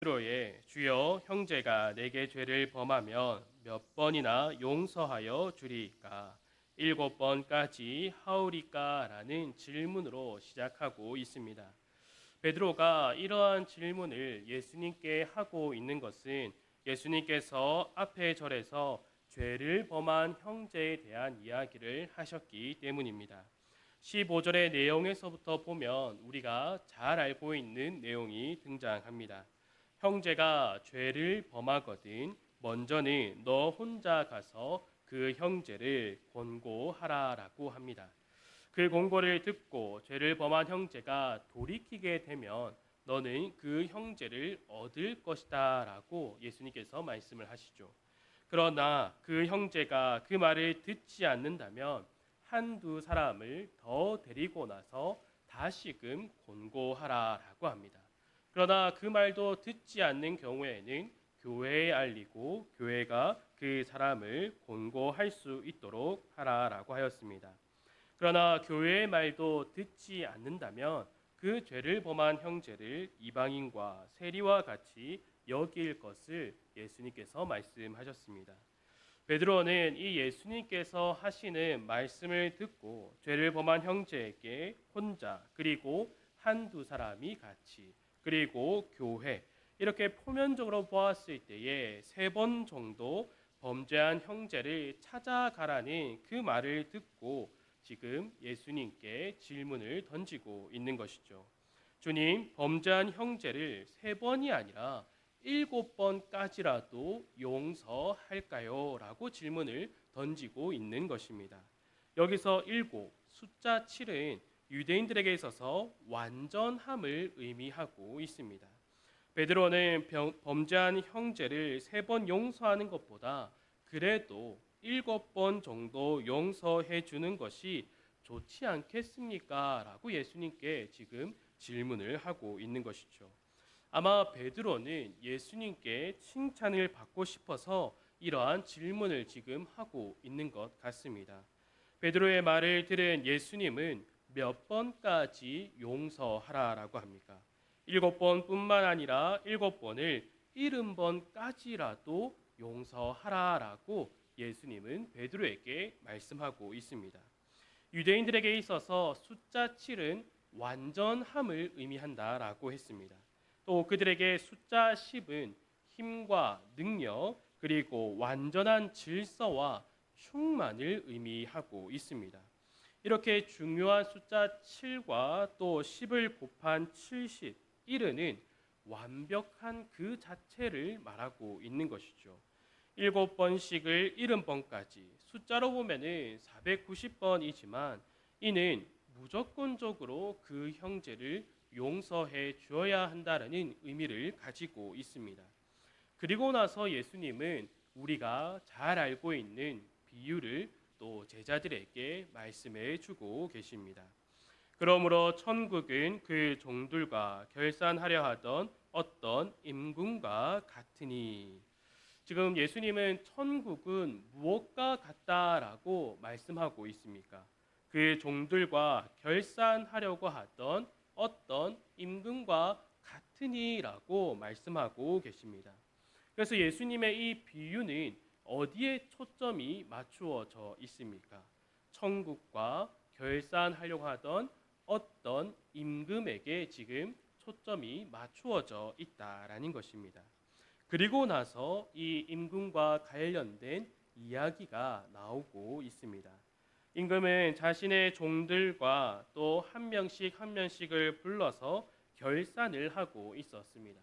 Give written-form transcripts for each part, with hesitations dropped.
베드로의 주여 형제가 내게 죄를 범하면 몇 번이나 용서하여 주리까? 7번까지 하오리까라는 질문으로 시작하고 있습니다. 베드로가 이러한 질문을 예수님께 하고 있는 것은 예수님께서 앞의 절에서 죄를 범한 형제에 대한 이야기를 하셨기 때문입니다. 15절의 내용에서부터 보면 우리가 잘 알고 있는 내용이 등장합니다. 형제가 죄를 범하거든 먼저는 너 혼자 가서 그 형제를 권고하라라고 합니다. 그 권고를 듣고 죄를 범한 형제가 돌이키게 되면 너는 그 형제를 얻을 것이다 라고 예수님께서 말씀을 하시죠. 그러나 그 형제가 그 말을 듣지 않는다면 한두 사람을 더 데리고 나서 다시금 권고하라라고 합니다. 그러나 그 말도 듣지 않는 경우에는 교회에 알리고 교회가 그 사람을 권고할 수 있도록 하라라고 하였습니다. 그러나 교회의 말도 듣지 않는다면 그 죄를 범한 형제를 이방인과 세리와 같이 여길 것을 예수님께서 말씀하셨습니다. 베드로는 이 예수님께서 하시는 말씀을 듣고 죄를 범한 형제에게 혼자 그리고 한두 사람이 같이 그리고 교회 이렇게 표면적으로 보았을 때에 3번 정도 범죄한 형제를 찾아가라는 그 말을 듣고 지금 예수님께 질문을 던지고 있는 것이죠. 주님, 범죄한 형제를 3번이 아니라 7번까지라도 용서할까요? 라고 질문을 던지고 있는 것입니다. 여기서 7, 숫자 7은 유대인들에게 있어서 완전함을 의미하고 있습니다. 베드로는 범죄한 형제를 3번 용서하는 것보다 그래도 7번 정도 용서해 주는 것이 좋지 않겠습니까? 라고 예수님께 지금 질문을 하고 있는 것이죠. 아마 베드로는 예수님께 칭찬을 받고 싶어서 이러한 질문을 지금 하고 있는 것 같습니다. 베드로의 말을 들은 예수님은 몇 번까지 용서하라라고 합니까? 7번뿐만 아니라 7번을 70번까지라도 용서하라라고 예수님은 베드로에게 말씀하고 있습니다. 유대인들에게 있어서 숫자 7은 완전함을 의미한다라고 했습니다. 또 그들에게 숫자 10은 힘과 능력 그리고 완전한 질서와 충만을 의미하고 있습니다. 이렇게 중요한 숫자 7과 또 10을 곱한 70, 1은 완벽한 그 자체를 말하고 있는 것이죠. 7번씩을 70번까지 숫자로 보면은 490번이지만 이는 무조건적으로 그 형제를 용서해 주어야 한다는 의미를 가지고 있습니다. 그리고 나서 예수님은 우리가 잘 알고 있는 비유를 또 제자들에게 말씀해 주고 계십니다. 그러므로 천국은 그 종들과 결산하려 하던 어떤 임금과 같으니 지금 예수님은 천국은 무엇과 같다라고 말씀하고 있습니까? 그 종들과 결산하려고 하던 어떤 임금과 같으니라고 말씀하고 계십니다. 그래서 예수님의 이 비유는 어디에 초점이 맞추어져 있습니까? 천국과 결산하려고 하던 어떤 임금에게 지금 초점이 맞추어져 있다라는 것입니다. 그리고 나서 이 임금과 관련된 이야기가 나오고 있습니다. 임금은 자신의 종들과 또 한 명씩 한 명씩을 불러서 결산을 하고 있었습니다.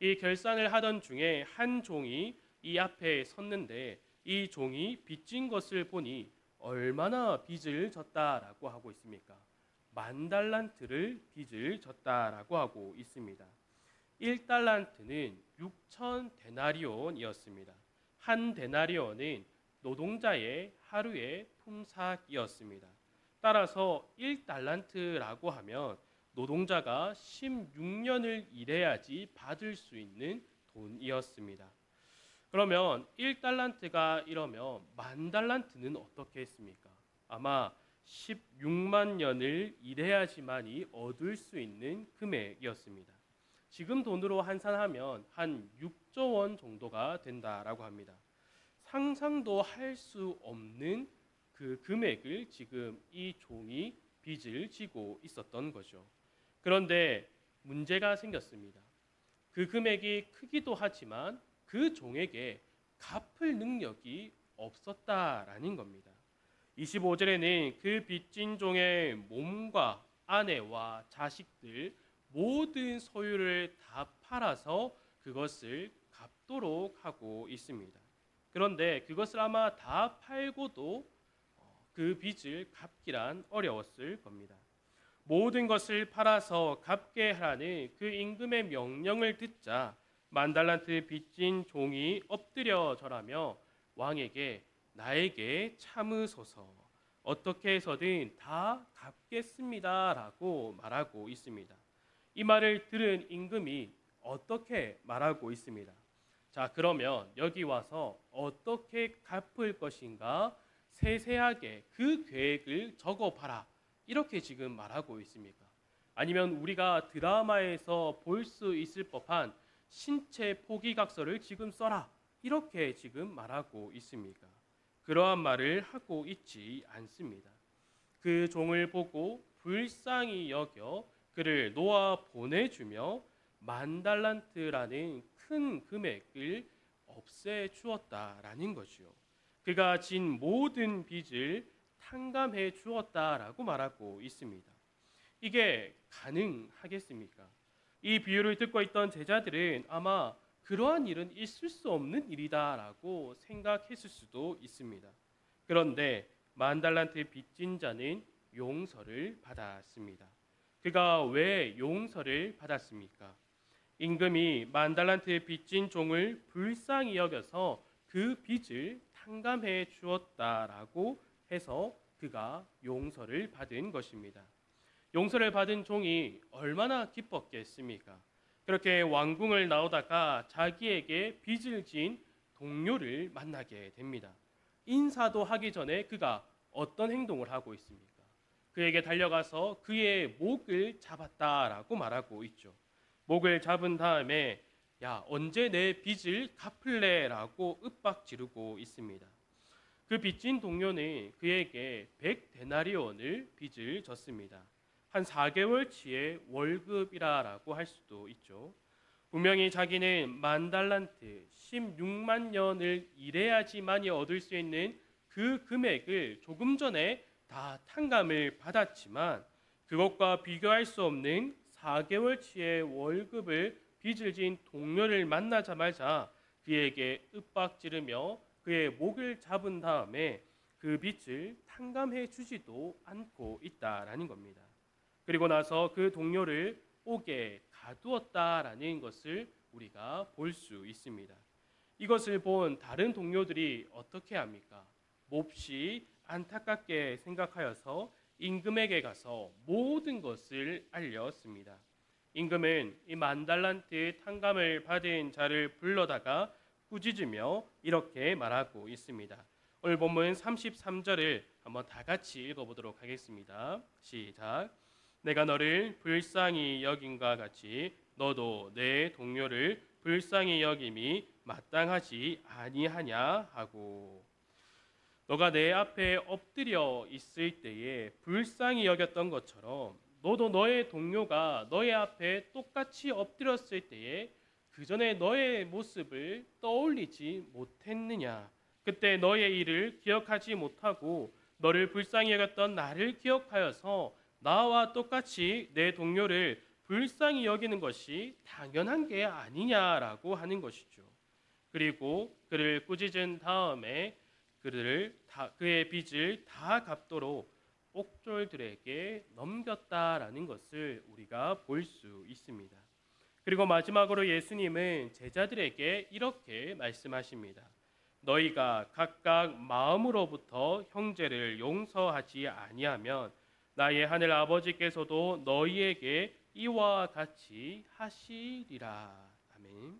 이 결산을 하던 중에 한 종이 이 앞에 섰는데 이 종이 빚진 것을 보니 얼마나 빚을 졌다라고 하고 있습니까? 10,000달란트를 빚을 졌다라고 하고 있습니다. 1달란트는 6,000데나리온이었습니다. 한 데나리온은 노동자의 하루의 품삯이었습니다. 따라서 1달란트라고 하면 노동자가 16년을 일해야지 받을 수 있는 돈이었습니다. 그러면 1달란트가 이러면 10,000달란트는 어떻게 했습니까? 아마 16만 년을 일해야지만이 얻을 수 있는 금액이었습니다. 지금 돈으로 환산하면 한 6조 원 정도가 된다라고 합니다. 상상도 할 수 없는 그 금액을 지금 이 종이 빚을 지고 있었던 거죠. 그런데 문제가 생겼습니다. 그 금액이 크기도 하지만 그 종에게 갚을 능력이 없었다라는 겁니다. 25절에는 그 빚진 종의 몸과 아내와 자식들 모든 소유를 다 팔아서 그것을 갚도록 하고 있습니다. 그런데 그것을 아마 다 팔고도 그 빚을 갚기란 어려웠을 겁니다. 모든 것을 팔아서 갚게 하라는 그 임금의 명령을 듣자 만달란트 빚진 종이 엎드려 절하며 왕에게 나에게 참으소서 어떻게 해서든 다 갚겠습니다라고 말하고 있습니다. 이 말을 들은 임금이 어떻게 말하고 있습니다. 자, 그러면 여기 와서 어떻게 갚을 것인가 세세하게 그 계획을 적어봐라. 이렇게 지금 말하고 있습니까? 아니면 우리가 드라마에서 볼 수 있을 법한 신체 포기각서를 지금 써라. 이렇게 지금 말하고 있습니까? 그러한 말을 하고 있지 않습니다. 그 종을 보고 불쌍히 여겨 그를 놓아 보내주며 만달란트라는 큰 금액을 없애 주었다라는 거지요. 그가 진 모든 빚을 탕감해 주었다라고 말하고 있습니다. 이게 가능하겠습니까? 이 비유를 듣고 있던 제자들은 아마 그러한 일은 있을 수 없는 일이다라고 생각했을 수도 있습니다. 그런데 만달란트 빚진 자는 용서를 받았습니다. 그가 왜 용서를 받았습니까? 임금이 만달란트 빚진 종을 불쌍히 여겨서 그 빚을 탕감해 주었다라고 해서 그가 용서를 받은 것입니다. 용서를 받은 종이 얼마나 기뻤겠습니까? 그렇게 왕궁을 나오다가 자기에게 빚을 진 동료를 만나게 됩니다. 인사도 하기 전에 그가 어떤 행동을 하고 있습니까? 그에게 달려가서 그의 목을 잡았다라고 말하고 있죠. 목을 잡은 다음에 야, 언제 내 빚을 갚을래라고 윽박 지르고 있습니다. 그 빚진 동료는 그에게 100데나리온을 빚을 졌습니다. 한 4개월치의 월급이라고 할 수도 있죠. 분명히 자기는 만달란트 16만 년을 일해야지만이 얻을 수 있는 그 금액을 조금 전에 다 탕감을 받았지만 그것과 비교할 수 없는 4개월치의 월급을 빚을 진 동료를 만나자마자 그에게 윽박지르며 그의 목을 잡은 다음에 그 빚을 탕감해 주지도 않고 있다라는 겁니다. 그리고 나서 그 동료를 옥에 가두었다라는 것을 우리가 볼 수 있습니다. 이것을 본 다른 동료들이 어떻게 합니까? 몹시 안타깝게 생각하여서 임금에게 가서 모든 것을 알렸습니다. 임금은 이 만달란트 탕감을 받은 자를 불러다가 꾸짖으며 이렇게 말하고 있습니다. 오늘 본문 33절을 한번 다 같이 읽어보도록 하겠습니다. 시작. 내가 너를 불쌍히 여김과 같이 너도 내 동료를 불쌍히 여김이 마땅하지 아니하냐 하고 너가 내 앞에 엎드려 있을 때에 불쌍히 여겼던 것처럼 너도 너의 동료가 너의 앞에 똑같이 엎드렸을 때에 그 전에 너의 모습을 떠올리지 못했느냐? 그때 너의 일을 기억하지 못하고 너를 불쌍히 여겼던 나를 기억하여서 나와 똑같이 내 동료를 불쌍히 여기는 것이 당연한 게 아니냐라고 하는 것이죠. 그리고 그를 꾸짖은 다음에 그의 빚을 다 갚도록 옥졸들에게 넘겼다라는 것을 우리가 볼 수 있습니다. 그리고 마지막으로 예수님은 제자들에게 이렇게 말씀하십니다. 너희가 각각 마음으로부터 형제를 용서하지 아니하면 나의 하늘 아버지께서도 너희에게 이와 같이 하시리라. 아멘.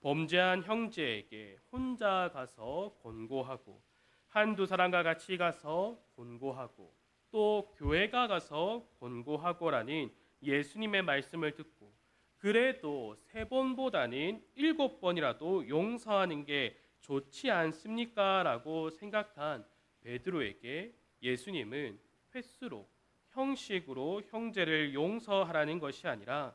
범죄한 형제에게 혼자 가서 권고하고 한두 사람과 같이 가서 권고하고 또 교회가 가서 권고하고라는 예수님의 말씀을 듣고 그래도 3번보다는 7번이라도 용서하는 게 좋지 않습니까? 라고 생각한 베드로에게 예수님은 횟수로, 형식으로 형제를 용서하라는 것이 아니라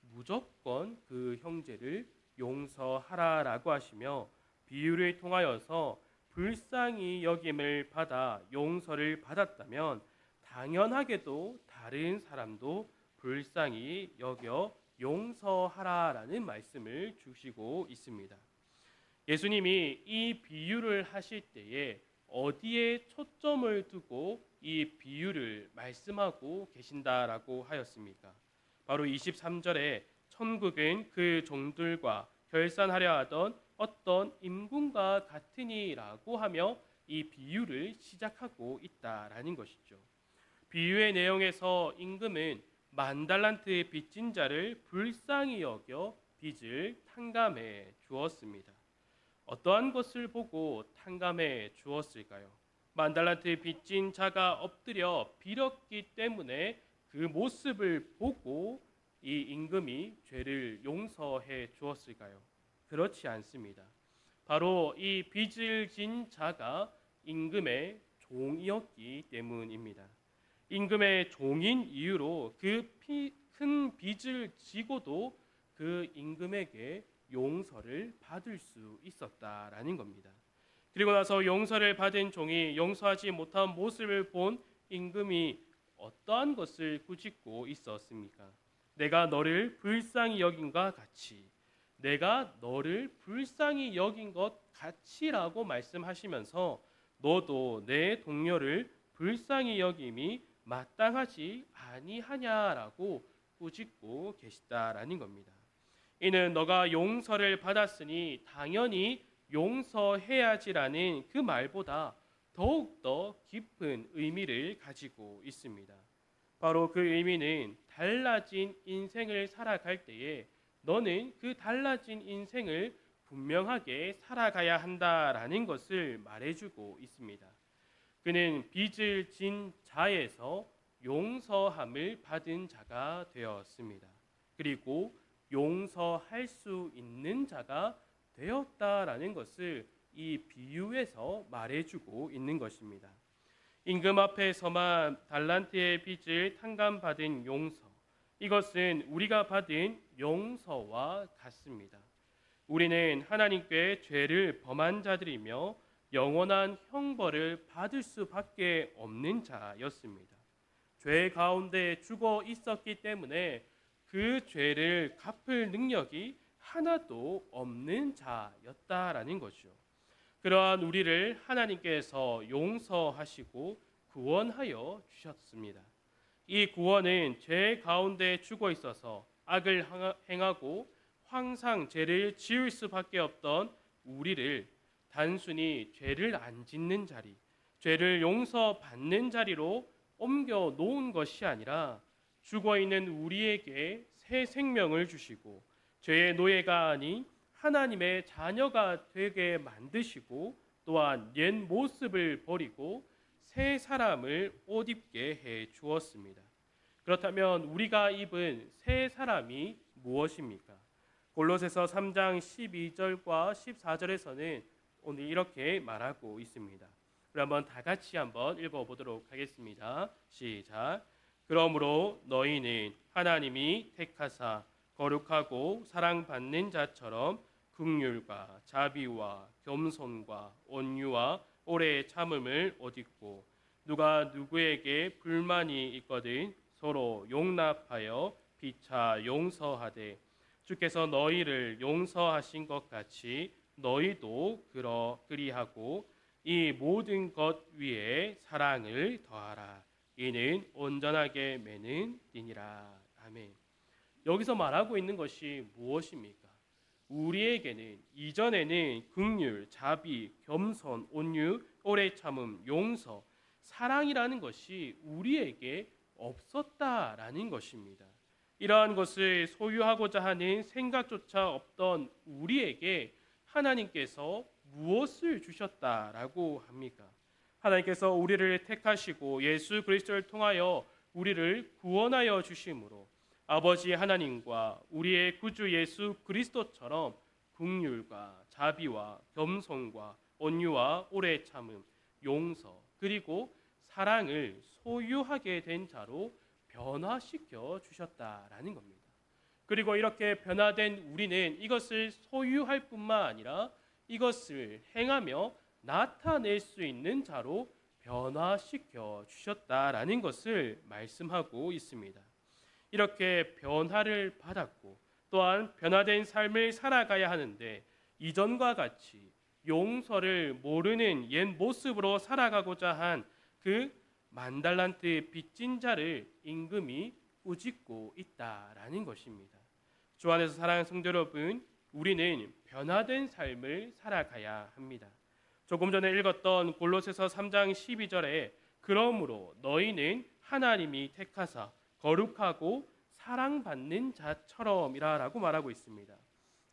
무조건 그 형제를 용서하라라고 하시며, 비유를 통하여서 불쌍히 여김을 받아 용서를 받았다면 당연하게도 다른 사람도 불쌍히 여겨 용서하라라는 말씀을 주시고 있습니다. 예수님이 이 비유를 하실 때에 어디에 초점을 두고 이 비유를 말씀하고 계신다라고 하였습니까? 바로 23절에 천국은 그 종들과 결산하려 하던 어떤 임금과 같으니라고 하며 이 비유를 시작하고 있다라는 것이죠. 비유의 내용에서 임금은 10,000달란트 빚진 자를 불쌍히 여겨 빚을 탕감해 주었습니다. 어떠한 것을 보고 탕감해 주었을까요? 10,000달란트 빚진 자가 엎드려 빌었기 때문에 그 모습을 보고 이 임금이 죄를 용서해 주었을까요? 그렇지 않습니다. 바로 이 빚을 진 자가 임금의 종이었기 때문입니다. 임금의 종인 이유로 그 큰 빚을 지고도 그 임금에게 용서를 받을 수 있었다라는 겁니다. 그리고 나서 용서를 받은 종이 용서하지 못한 모습을 본 임금이 어떠한 것을 꾸짖고 있었습니까? 내가 너를 불쌍히 여긴과 같이, 내가 너를 불쌍히 여긴 것 같이라고 말씀하시면서 너도 내 동료를 불쌍히 여김이 마땅하지 아니하냐라고 꾸짖고 계시다라는 겁니다. 이는 너가 용서를 받았으니 당연히 용서해야지라는 그 말보다 더욱더 깊은 의미를 가지고 있습니다. 바로 그 의미는 달라진 인생을 살아갈 때에 너는 그 달라진 인생을 분명하게 살아가야 한다라는 것을 말해주고 있습니다. 그는 빚을 진 자에서 용서함을 받은 자가 되었습니다. 그리고 용서할 수 있는 자가 되었다라는 것을 이 비유에서 말해주고 있는 것입니다. 임금 앞에서만 달란트의 빚을 탕감받은 용서, 이것은 우리가 받은 용서와 같습니다. 우리는 하나님께 죄를 범한 자들이며 영원한 형벌을 받을 수밖에 없는 자였습니다. 죄 가운데 죽어 있었기 때문에 그 죄를 갚을 능력이 하나도 없는 자였다라는 거죠. 그러한 우리를 하나님께서 용서하시고 구원하여 주셨습니다. 이 구원은 죄 가운데 죽어 있어서 악을 행하고 항상 죄를 지을 수밖에 없던 우리를 단순히 죄를 안 짓는 자리, 죄를 용서받는 자리로 옮겨 놓은 것이 아니라 죽어 있는 우리에게 새 생명을 주시고 죄의 노예가 아닌 하나님의 자녀가 되게 만드시고 또한 옛 모습을 버리고 새 사람을 옷 입게 해 주었습니다. 그렇다면 우리가 입은 새 사람이 무엇입니까? 골로새서 3장 12절과 14절에서는 오늘 이렇게 말하고 있습니다. 우리 한번 다 같이 한번 읽어보도록 하겠습니다. 시작. 그러므로 너희는 하나님이 택하사 거룩하고 사랑받는 자처럼 긍휼과 자비와 겸손과 온유와 오래 참음을 옷 입고 누가 누구에게 불만이 있거든 서로 용납하여 피차 용서하되 주께서 너희를 용서하신 것 같이 너희도 그리하고 이 모든 것 위에 사랑을 더하라. 이는 온전하게 매는 띠니라. 아멘. 여기서 말하고 있는 것이 무엇입니까? 우리에게는 이전에는 긍휼, 자비, 겸손, 온유, 오래 참음, 용서, 사랑이라는 것이 우리에게 없었다라는 것입니다. 이러한 것을 소유하고자 하는 생각조차 없던 우리에게 하나님께서 무엇을 주셨다라고 합니까? 하나님께서 우리를 택하시고 예수 그리스도를 통하여 우리를 구원하여 주심으로 아버지 하나님과 우리의 구주 예수 그리스도처럼 긍휼과 자비와 겸손과 온유와 오래 참음, 용서 그리고 사랑을 소유하게 된 자로 변화시켜 주셨다라는 겁니다. 그리고 이렇게 변화된 우리는 이것을 소유할 뿐만 아니라 이것을 행하며 나타낼 수 있는 자로 변화시켜 주셨다라는 것을 말씀하고 있습니다. 이렇게 변화를 받았고 또한 변화된 삶을 살아가야 하는데 이전과 같이 용서를 모르는 옛 모습으로 살아가고자 한 그 만달란트 빚진 자를 임금이 꾸짖고 있다라는 것입니다. 주 안에서 사랑하는 성도 여러분, 우리는 변화된 삶을 살아가야 합니다. 조금 전에 읽었던 골로새서 3장 12절에 그러므로 너희는 하나님이 택하사 거룩하고 사랑받는 자처럼이라고 말하고 있습니다.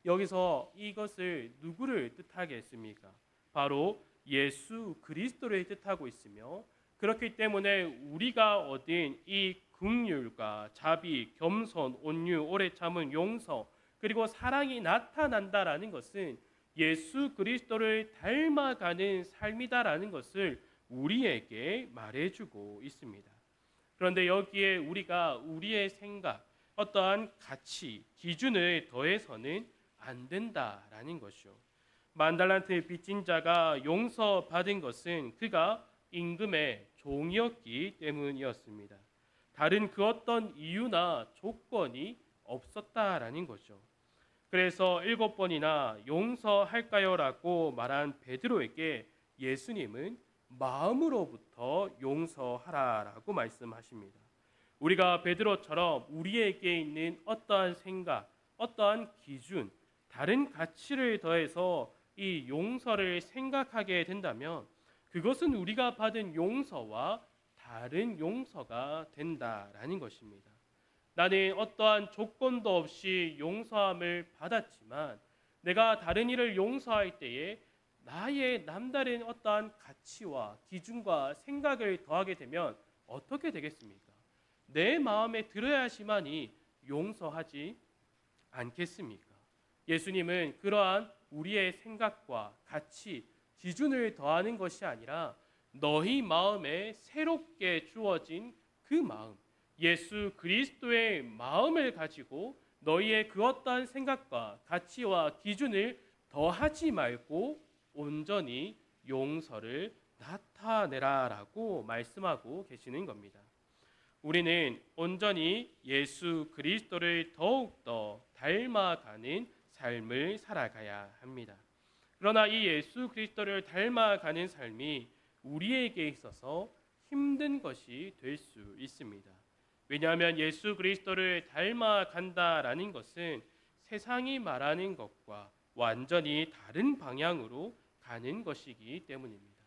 여기서 이것을 누구를 뜻하겠습니까? 바로 예수 그리스도를 뜻하고 있으며 그렇기 때문에 우리가 얻은 이 긍휼과 자비, 겸손, 온유, 오래 참은 용서 그리고 사랑이 나타난다라는 것은 예수 그리스도를 닮아가는 삶이다라는 것을 우리에게 말해주고 있습니다. 그런데 여기에 우리가 우리의 생각, 어떠한 가치, 기준을 더해서는 안 된다라는 것이요. 만달란트 빚진 자가 용서받은 것은 그가 임금의 종이었기 때문이었습니다. 다른 그 어떤 이유나 조건이 없었다라는 거죠. 그래서 7번이나 용서할까요? 라고 말한 베드로에게 예수님은 마음으로부터 용서하라라고 말씀하십니다. 우리가 베드로처럼 우리에게 있는 어떠한 생각, 어떠한 기준, 다른 가치를 더해서 이 용서를 생각하게 된다면 그것은 우리가 받은 용서와 다른 용서가 된다라는 것입니다. 나는 어떠한 조건도 없이 용서함을 받았지만 내가 다른 이를 용서할 때에 나의 남다른 어떠한 가치와 기준과 생각을 더하게 되면 어떻게 되겠습니까? 내 마음에 들어야지만이 용서하지 않겠습니까? 예수님은 그러한 우리의 생각과 가치, 기준을 더하는 것이 아니라 너희 마음에 새롭게 주어진 그 마음, 예수 그리스도의 마음을 가지고 너희의 그 어떠한 생각과 가치와 기준을 더하지 말고 온전히 용서를 나타내라라고 말씀하고 계시는 겁니다. 우리는 온전히 예수 그리스도를 더욱더 닮아가는 삶을 살아가야 합니다. 그러나 이 예수 그리스도를 닮아가는 삶이 우리에게 있어서 힘든 것이 될 수 있습니다. 왜냐하면 예수 그리스도를 닮아간다라는 것은 세상이 말하는 것과 완전히 다른 방향으로 가는 것이기 때문입니다.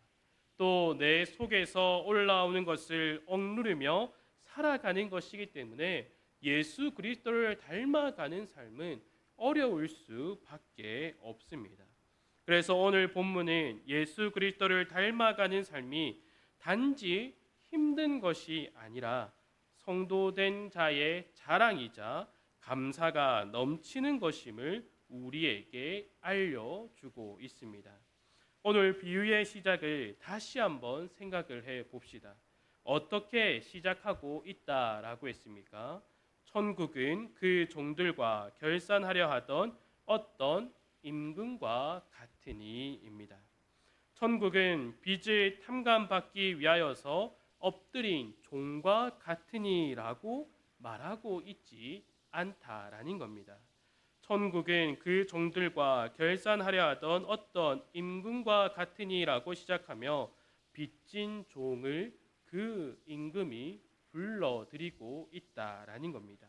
또 내 속에서 올라오는 것을 억누르며 살아가는 것이기 때문에 예수 그리스도를 닮아가는 삶은 어려울 수밖에 없습니다. 그래서 오늘 본문은 예수 그리스도를 닮아가는 삶이 단지 힘든 것이 아니라 성도된 자의 자랑이자 감사가 넘치는 것임을 우리에게 알려주고 있습니다. 오늘 비유의 시작을 다시 한번 생각을 해 봅시다. 어떻게 시작하고 있다라고 했습니까? 천국은 그 종들과 결산하려 하던 어떤 임금과 같으니입니다. 천국은 빚을 탐감받기 위하여서 엎드린 종과 같으니라고 말하고 있지 않다라는 겁니다. 천국은 그 종들과 결산하려 하던 어떤 임금과 같으니라고 시작하며 빚진 종을 그 임금이 불러들이고 있다라는 겁니다.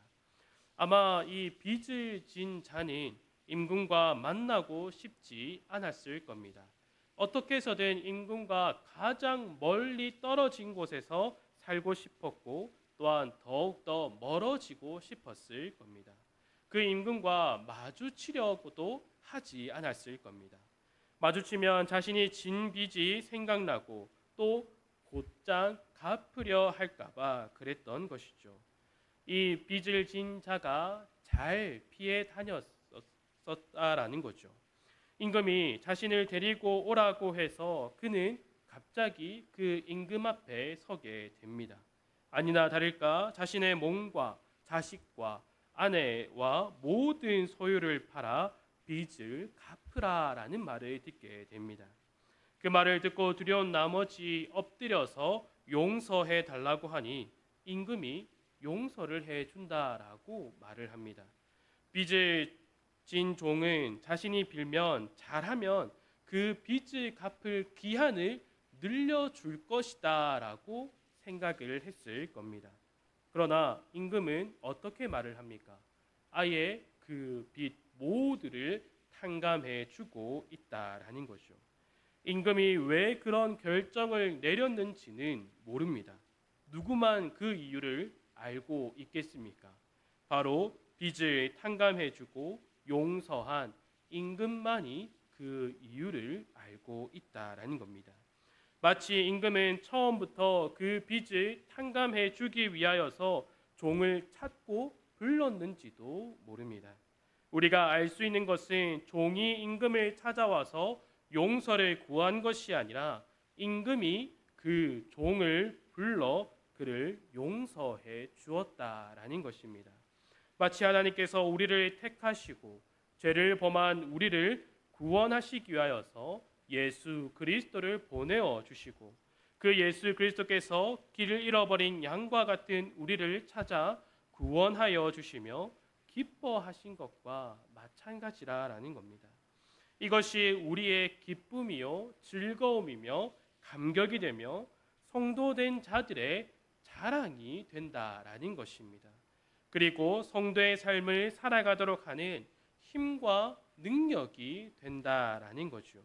아마 이 빚을 진 자는 임금과 만나고 싶지 않았을 겁니다. 어떻게 해서든 임금과 가장 멀리 떨어진 곳에서 살고 싶었고 또한 더욱더 멀어지고 싶었을 겁니다. 그 임금과 마주치려고도 하지 않았을 겁니다. 마주치면 자신이 진 빚이 생각나고 또 곧장 갚으려 할까봐 그랬던 것이죠. 이 빚을 진 자가 잘 피해 다녔었다라는 거죠. 임금이 자신을 데리고 오라고 해서 그는 갑자기 그 임금 앞에 서게 됩니다. 아니나 다를까 자신의 몸과 자식과 아내와 모든 소유를 팔아 빚을 갚으라라는 말을 듣게 됩니다. 그 말을 듣고 두려운 나머지 엎드려서 용서해 달라고 하니 임금이 용서를 해 준다라고 말을 합니다. 빚을 진 종은 자신이 빌면 잘하면 그 빚을 갚을 기한을 늘려줄 것이다라고 생각을 했을 겁니다. 그러나 임금은 어떻게 말을 합니까? 아예 그 빚 모두를 탕감해 주고 있다라는 거죠. 임금이 왜 그런 결정을 내렸는지는 모릅니다. 누구만 그 이유를 알고 있겠습니까? 바로 빚을 탕감해 주고 용서한 임금만이 그 이유를 알고 있다라는 겁니다. 마치 임금은 처음부터 그 빚을 탕감해 주기 위하여서 종을 찾고 불렀는지도 모릅니다. 우리가 알 수 있는 것은 종이 임금을 찾아와서 용서를 구한 것이 아니라 임금이 그 종을 불러 그를 용서해 주었다라는 것입니다. 마치 하나님께서 우리를 택하시고 죄를 범한 우리를 구원하시기 위하여서 예수 그리스도를 보내어 주시고 그 예수 그리스도께서 길을 잃어버린 양과 같은 우리를 찾아 구원하여 주시며 기뻐하신 것과 마찬가지라는 겁니다. 이것이 우리의 기쁨이요 즐거움이며 감격이 되며 성도된 자들의 자랑이 된다라는 것입니다. 그리고 성도의 삶을 살아가도록 하는 힘과 능력이 된다라는 거죠.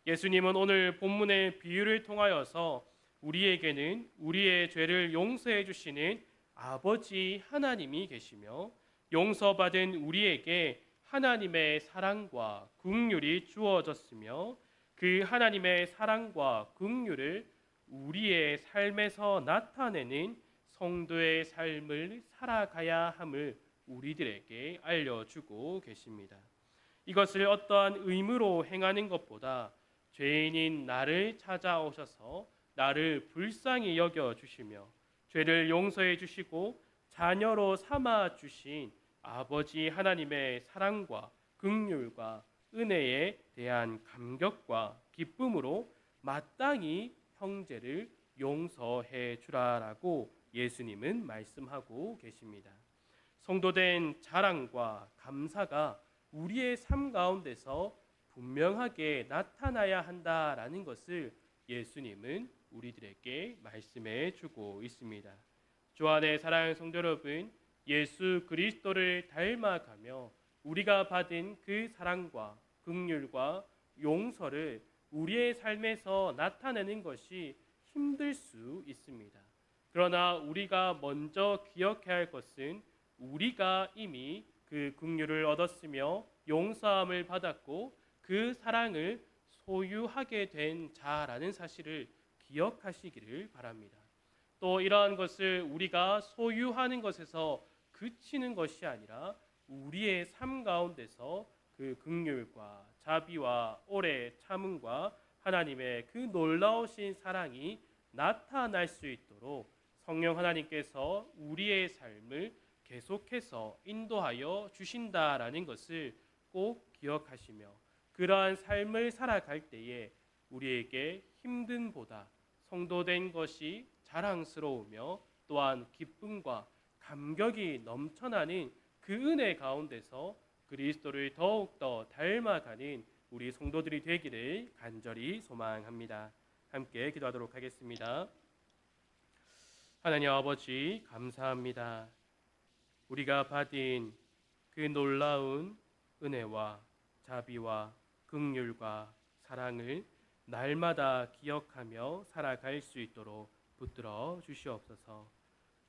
예수님은 오늘 본문의 비유를 통하여서 우리에게는 우리의 죄를 용서해 주시는 아버지 하나님이 계시며 용서받은 우리에게 하나님의 사랑과 긍휼이 주어졌으며 그 하나님의 사랑과 긍휼을 우리의 삶에서 나타내는 성도의 삶을 살아가야 함을 우리들에게 알려주고 계십니다. 이것을 어떠한 의무로 행하는 것보다 죄인인 나를 찾아오셔서 나를 불쌍히 여겨주시며 죄를 용서해 주시고 자녀로 삼아 주신 아버지 하나님의 사랑과 긍휼과 은혜에 대한 감격과 기쁨으로 마땅히 형제를 용서해 주라라고 예수님은 말씀하고 계십니다. 성도된 자랑과 감사가 우리의 삶 가운데서 분명하게 나타나야 한다라는 것을 예수님은 우리들에게 말씀해 주고 있습니다. 주 안에 사랑하는 성도 여러분, 예수 그리스도를 닮아가며 우리가 받은 그 사랑과 긍휼과 용서를 우리의 삶에서 나타내는 것이 힘들 수 있습니다. 그러나 우리가 먼저 기억해야 할 것은 우리가 이미 그 긍휼을 얻었으며 용서함을 받았고 그 사랑을 소유하게 된 자라는 사실을 기억하시기를 바랍니다. 또 이러한 것을 우리가 소유하는 것에서 그치는 것이 아니라 우리의 삶 가운데서 그 긍휼과 자비와 오래 참음과 하나님의 그 놀라우신 사랑이 나타날 수 있도록 성령 하나님께서 우리의 삶을 계속해서 인도하여 주신다라는 것을 꼭 기억하시며 그러한 삶을 살아갈 때에 우리에게 힘든보다 성도된 것이 자랑스러우며 또한 기쁨과 감격이 넘쳐나는 그 은혜 가운데서 그리스도를 더욱더 닮아가는 우리 성도들이 되기를 간절히 소망합니다. 함께 기도하도록 하겠습니다. 하나님 아버지 감사합니다. 우리가 받은 그 놀라운 은혜와 자비와 긍휼과 사랑을 날마다 기억하며 살아갈 수 있도록 붙들어 주시옵소서.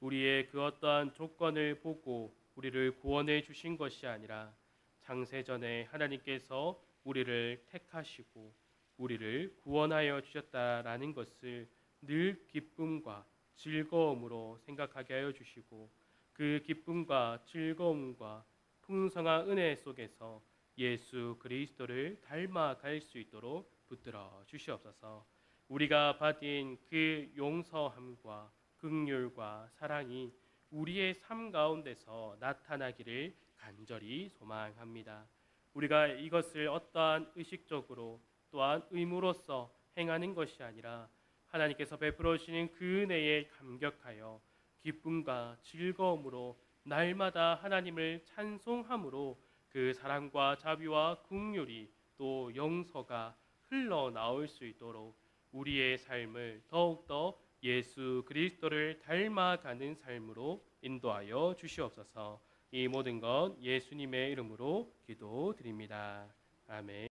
우리의 그 어떠한 조건을 보고 우리를 구원해 주신 것이 아니라 창세전에 하나님께서 우리를 택하시고 우리를 구원하여 주셨다라는 것을 늘 기쁨과 즐거움으로 생각하게 하여 주시고 그 기쁨과 즐거움과 풍성한 은혜 속에서 예수 그리스도를 닮아갈 수 있도록 붙들어 주시옵소서. 우리가 받은 그 용서함과 긍휼과 사랑이 우리의 삶 가운데서 나타나기를 간절히 소망합니다. 우리가 이것을 어떠한 의식적으로 또한 의무로서 행하는 것이 아니라 하나님께서 베풀어 주시는 그 은혜에 감격하여 기쁨과 즐거움으로 날마다 하나님을 찬송함으로 그 사랑과 자비와 긍휼이 또 용서가 흘러나올 수 있도록 우리의 삶을 더욱더 예수 그리스도를 닮아가는 삶으로 인도하여 주시옵소서. 이 모든 것 예수님의 이름으로 기도드립니다. 아멘.